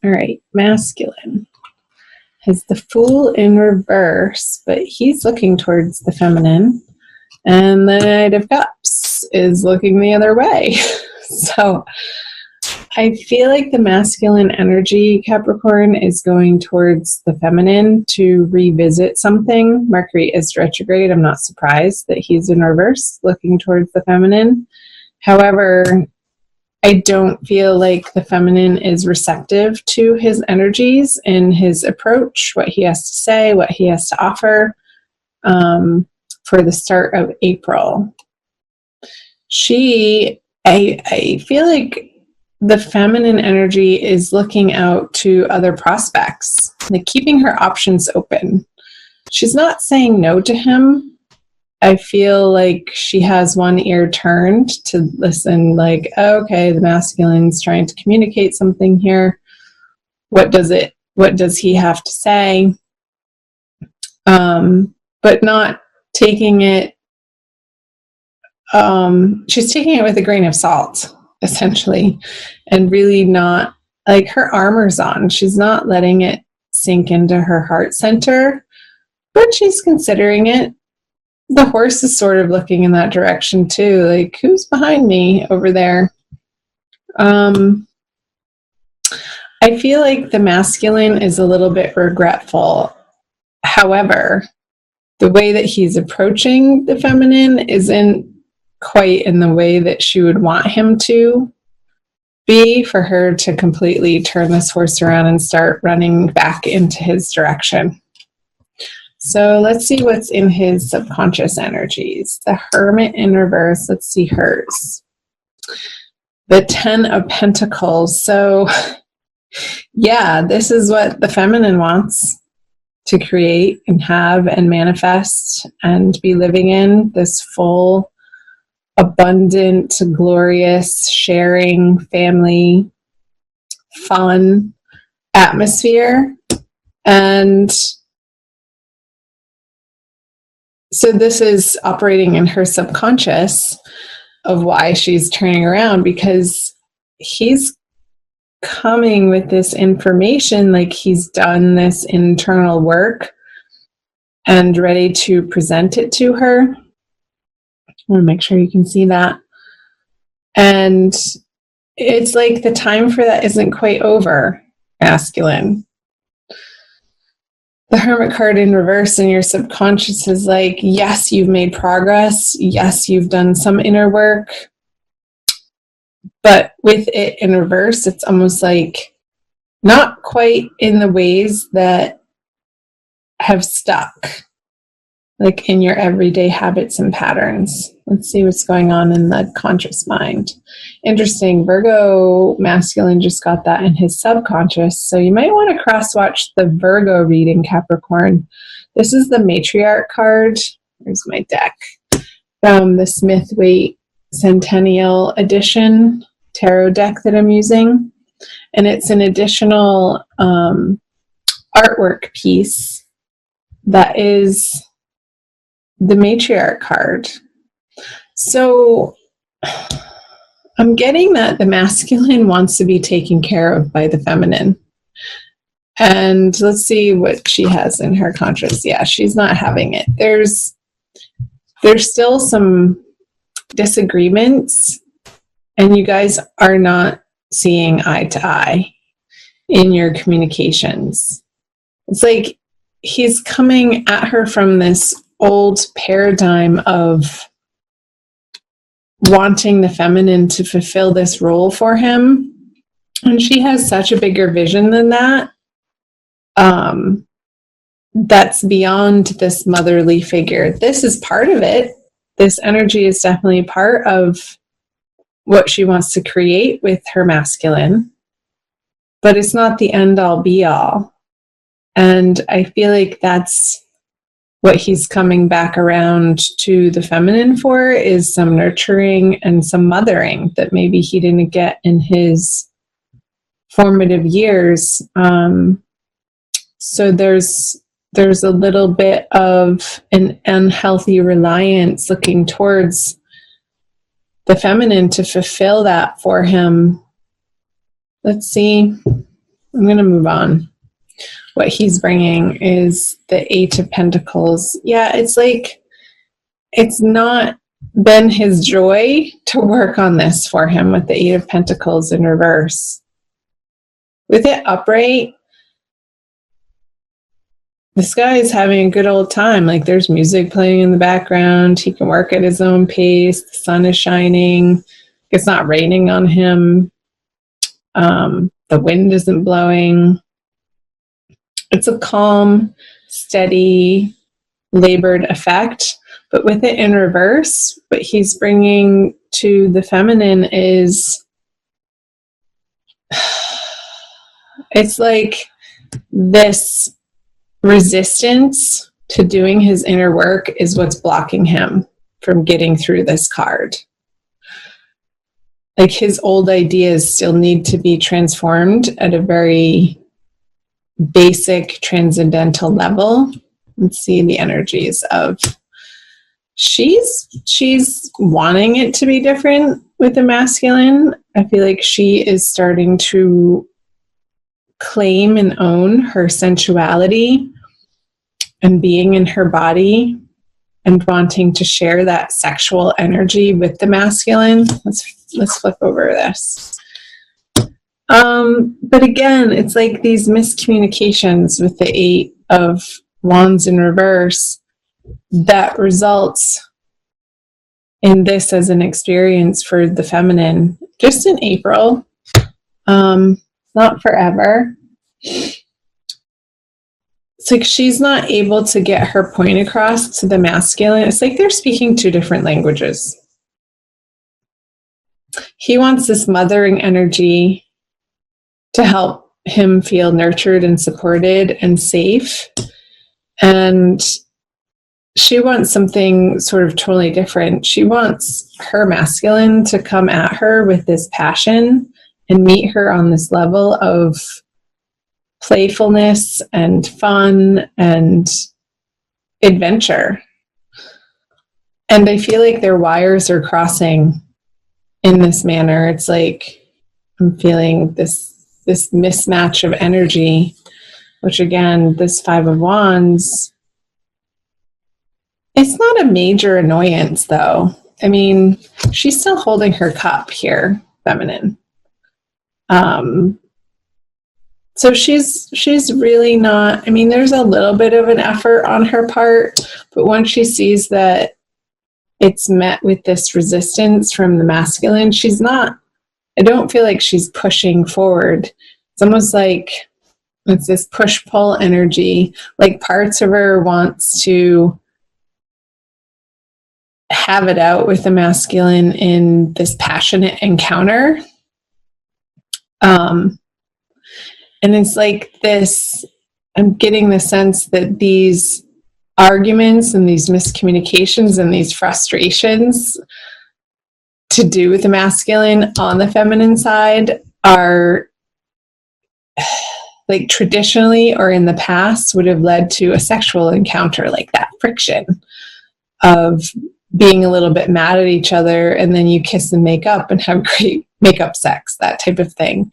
All right, masculine has the Fool in reverse, but he's looking towards the feminine. And the Knight of Cups is looking the other way. So I feel like the masculine energy, Capricorn, is going towards the feminine to revisit something. Mercury is retrograde. I'm not surprised that he's in reverse, looking towards the feminine. However, I don't feel like the feminine is receptive to his energies and his approach, what he has to say, what he has to offer. For the start of April. I feel like the feminine energy is looking out to other prospects, like keeping her options open. She's not saying no to him. I feel like she has one ear turned to listen, like, oh, okay, the masculine's trying to communicate something here. What does he have to say? But not taking it, she's taking it with a grain of salt, essentially, and really not, like, her armor's on. She's not letting it sink into her heart center, but she's considering it. The horse is sort of looking in that direction too, like, who's behind me over there? I feel like the masculine is a little bit regretful. However, the way that he's approaching the feminine isn't quite in the way that she would want him to be, for her to completely turn this horse around and start running back into his direction. So let's see what's in his subconscious energies. The Hermit in reverse. Let's see hers. The Ten of Pentacles. So yeah, this is what the feminine wants to create and have and manifest and be living in, this full, abundant, glorious, sharing, family, fun atmosphere. And so this is operating in her subconscious of why she's turning around, because he's coming with this information, like he's done this internal work and ready to present it to her. I want to make sure you can see that. And it's like the time for that isn't quite over, masculine. The Hermit card in reverse in your subconscious is like, yes, you've made progress. Yes, you've done some inner work. But with it in reverse, it's almost like not quite in the ways that have stuck, like in your everyday habits and patterns. Let's see what's going on in the conscious mind. Interesting. Virgo masculine just got that in his subconscious. So you might want to cross-watch the Virgo reading, Capricorn. This is the Matriarch card. Here's my deck from the Smith-Waite Centennial Edition tarot deck that I'm using. And it's an additional artwork piece that is the Matriarch card. So I'm getting that the masculine wants to be taken care of by the feminine. And let's see what she has in her conscious. Yeah, she's not having it. There's still some disagreements, and you guys are not seeing eye to eye in your communications. It's like he's coming at her from this old paradigm of wanting the feminine to fulfill this role for him. And she has such a bigger vision than that. That's beyond this motherly figure. This is part of it. This energy is definitely part of what she wants to create with her masculine, but it's not the end all be all. And I feel like that's what he's coming back around to the feminine for, is some nurturing and some mothering that maybe he didn't get in his formative years. So there's a little bit of an unhealthy reliance looking towards the feminine to fulfill that for him. Let's see I'm going to move on. What he's bringing is the Eight of Pentacles. Yeah, it's like, it's not been his joy to work on this for him with the Eight of Pentacles in reverse. With it upright, this guy is having a good old time. Like, there's music playing in the background. He can work at his own pace. The sun is shining. It's not raining on him. The wind isn't blowing. It's a calm, steady, labored effect. But with it in reverse, what he's bringing to the feminine is, it's like this resistance to doing his inner work is what's blocking him from getting through this card. Like, his old ideas still need to be transformed at a very basic transcendental level. Let's see the energies of, she's wanting it to be different with the masculine. I feel like she is starting to claim and own her sensuality and being in her body and wanting to share that sexual energy with the masculine. Let's flip over this. But again, it's like these miscommunications with the Eight of Wands in reverse that results in this as an experience for the feminine just in April, not forever. It's like she's not able to get her point across to the masculine. It's like they're speaking two different languages. He wants this mothering energy to help him feel nurtured and supported and safe. And she wants something sort of totally different. She wants her masculine to come at her with this passion and meet her on this level of playfulness and fun and adventure. And I feel like their wires are crossing in this manner. It's like I'm feeling this mismatch of energy, which again, this Five of Wands, it's not a major annoyance though. I mean, she's still holding her cup here, feminine. So she's really not, I mean, there's a little bit of an effort on her part, but once she sees that it's met with this resistance from the masculine, she's not, I don't feel like she's pushing forward. It's almost like it's this push-pull energy. Like parts of her wants to have it out with the masculine in this passionate encounter. And it's like this, I'm getting the sense that these arguments and these miscommunications and these frustrations to do with the masculine on the feminine side are like traditionally or in the past would have led to a sexual encounter, like that friction of being a little bit mad at each other, and then you kiss and make up and have great makeup sex, that type of thing.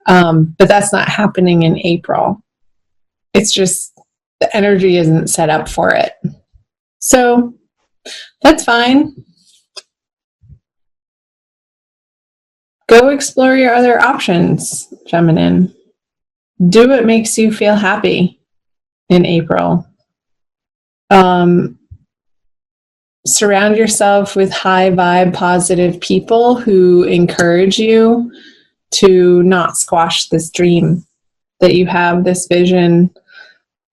But that's not happening in April. It's just the energy isn't set up for it. So that's fine. Go explore your other options, feminine. Do what makes you feel happy in April. Surround yourself with high vibe, positive people who encourage you to not squash this dream that you have, this vision,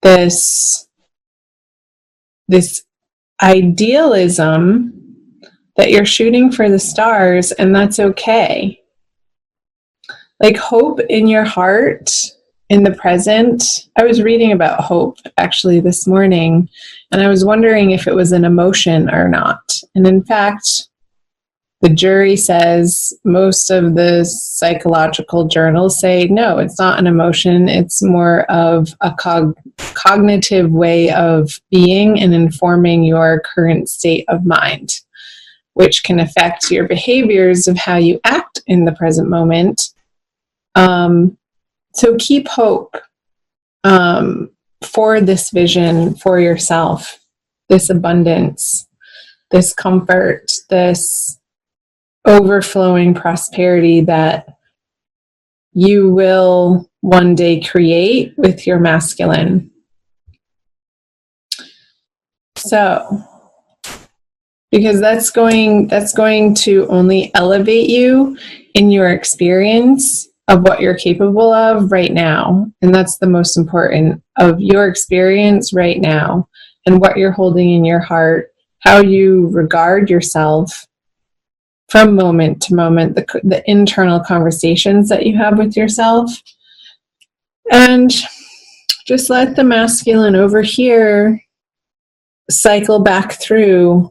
this idealism that you're shooting for the stars, and that's okay. Like, hope in your heart, in the present. I was reading about hope actually this morning, and I was wondering if it was an emotion or not. And in fact, the jury says, most of the psychological journals say, no, it's not an emotion. It's more of a cognitive way of being and informing your current state of mind, which can affect your behaviors of how you act in the present moment. So keep hope for this vision for yourself, this abundance, this comfort, this overflowing prosperity that you will one day create with your masculine. So, because that's going to only elevate you in your experience of what you're capable of right now. And that's the most important, of your experience right now and what you're holding in your heart, how you regard yourself from moment to moment, the internal conversations that you have with yourself. And just let the masculine over here cycle back through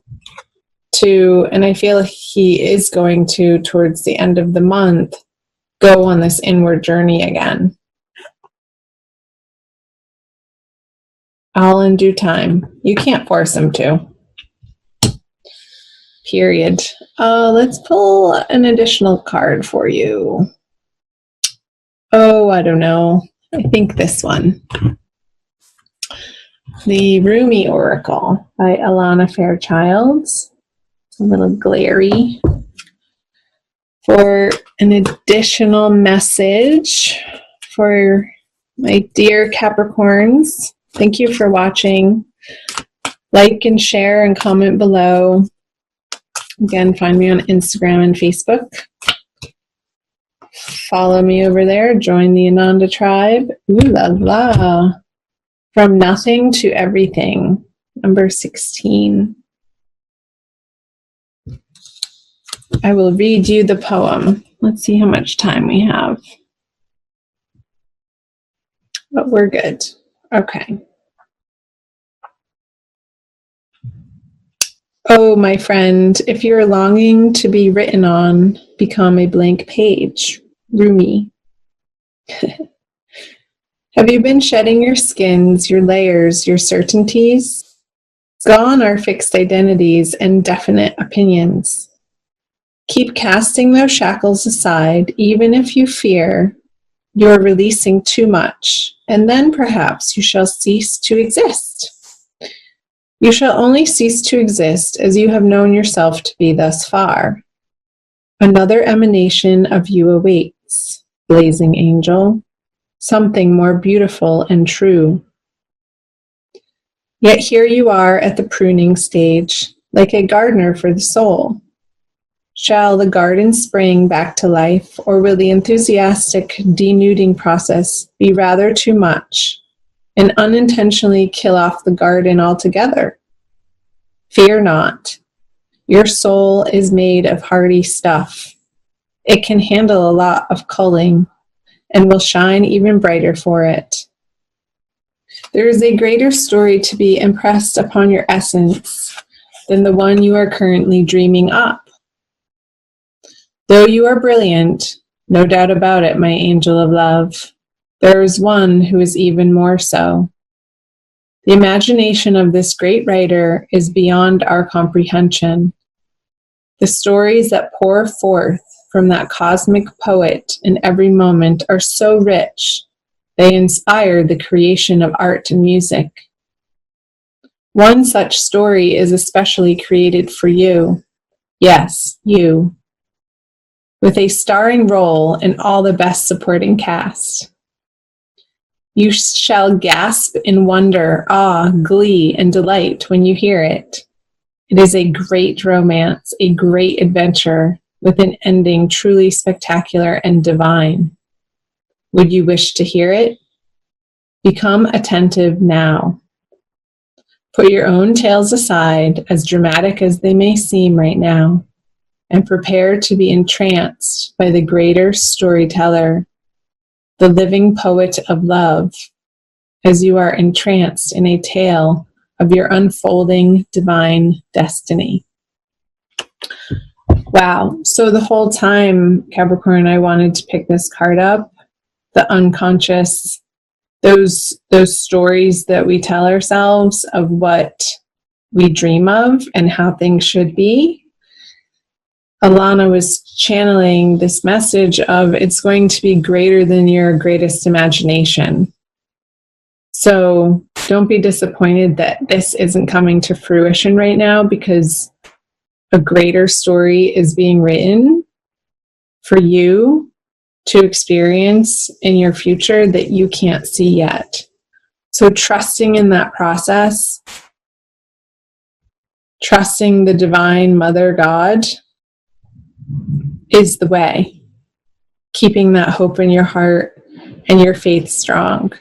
to, and I feel he is going to, towards the end of the month, go on this inward journey again. All in due time. You can't force him to. Period. Let's pull an additional card for you. Oh, I don't know. I think this one. The Rumi Oracle by Alana Fairchild. It's a little glary. For an additional message for my dear Capricorns, thank you for watching. Like and share and comment below. Again, find me on Instagram and Facebook. Follow me over there. Join the Ananda tribe. Ooh la la. From nothing to everything. Number 16. I will read you the poem. Let's see how much time we have. But we're good. Okay. Oh, my friend, if you're longing to be written on, become a blank page. Rumi. Have you been shedding your skins, your layers, your certainties? Gone are fixed identities and definite opinions. Keep casting those shackles aside, even if you fear you're releasing too much, and then perhaps you shall cease to exist. You shall only cease to exist as you have known yourself to be thus far. Another emanation of you awaits, blazing angel, something more beautiful and true. Yet here you are at the pruning stage, like a gardener for the soul. Shall the garden spring back to life, or will the enthusiastic denuding process be rather too much and unintentionally kill off the garden altogether? Fear not. Your soul is made of hardy stuff. It can handle a lot of culling and will shine even brighter for it. There is a greater story to be impressed upon your essence than the one you are currently dreaming up. Though you are brilliant, no doubt about it, my angel of love, there is one who is even more so. The imagination of this great writer is beyond our comprehension. The stories that pour forth from that cosmic poet in every moment are so rich, they inspire the creation of art and music. One such story is especially created for you. Yes, you. With a starring role in all the best supporting cast. You shall gasp in wonder, awe, glee, and delight when you hear it. It is a great romance, a great adventure, with an ending truly spectacular and divine. Would you wish to hear it? Become attentive now. Put your own tales aside, as dramatic as they may seem right now, and prepare to be entranced by the greater storyteller, the living poet of love, as you are entranced in a tale of your unfolding divine destiny. Wow. So the whole time, Capricorn, I wanted to pick this card up, the unconscious, those stories that we tell ourselves of what we dream of and how things should be. Alana was channeling this message of it's going to be greater than your greatest imagination. So don't be disappointed that this isn't coming to fruition right now, because a greater story is being written for you to experience in your future that you can't see yet. So trusting in that process, trusting the divine Mother God is the way. Keeping that hope in your heart and your faith strong.